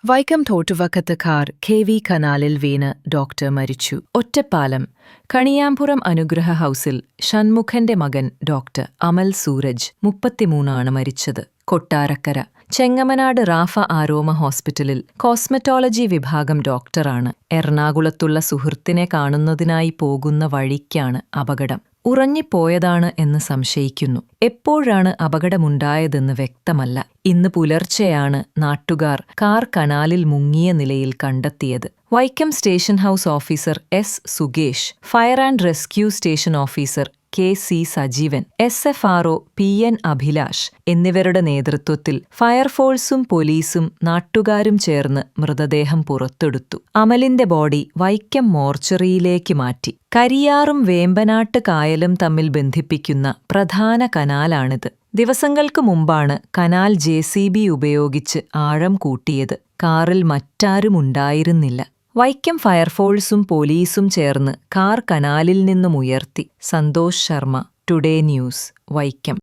Vaikom തോട്ടുവക്കത്ത് car KV കനാലിൽ വീണ് doctor മരിച്ചു. ഒറ്റപ്പാലം കണിയാമ്പുറം അനുഗ്രഹ ഹൌസിൽ ഷൺമുഖന്റെ മകൻ ഡോക്ടർ അമൽ സൂരജ് 33 മരിച്ചത്. കൊട്ടാരക്കര ചെങ്ങമനാട് റാഫ ആരോമ ഹോസ്പിറ്റലിൽ കോസ്മെറ്റോളജി വിഭാഗം ഡോക്ടറാണ്. എറണാകുളത്തുള്ള സുഹൃത്തിനെ കാണുന്നതിനായി പോകുന്ന വഴിക്കാണ് അപകടം. ഉറങ്ങിപ്പോയതാണ് എന്ന് സംശയിക്കുന്നു. എപ്പോഴാണ് അപകടമുണ്ടായതെന്ന് വ്യക്തമല്ല. ഇന്ന് പുലർച്ചെയാണ് നാട്ടുകാർ കാർ കനാലിൽ മുങ്ങിയ നിലയിൽ കണ്ടെത്തിയത്. Vaikom station house officer S. സുഗേഷ്, fire and rescue station officer KC Sajeevan, SFRO PN Abhilash എന്നിവരുടെ നേതൃത്വത്തിൽ ഫയർഫോഴ്സും പോലീസും നാട്ടുകാരും ചേർന്ന് മൃതദേഹം പുറത്തെടുത്തു. അമലിന്റെ ബോഡി വൈക്കം മോർച്ചറിയിലേക്ക് മാറ്റി. കരിയാറും വേമ്പനാട്ട് കായലും തമ്മിൽ ബന്ധിപ്പിക്കുന്ന പ്രധാന കനാലാണിത്. ദിവസങ്ങൾക്ക് മുമ്പാണ് കനാൽ JCB ഉപയോഗിച്ച് ആഴം കൂട്ടിയത്. കാറിൽ മറ്റാരുമുണ്ടായിരുന്നില്ല. വൈക്കം ഫയർഫോഴ്സും പോലീസും ചേർന്ന് കാർ കനാലിൽ നിന്നും ഉയർത്തി. Santhosh Sharma, today news, Vaikom.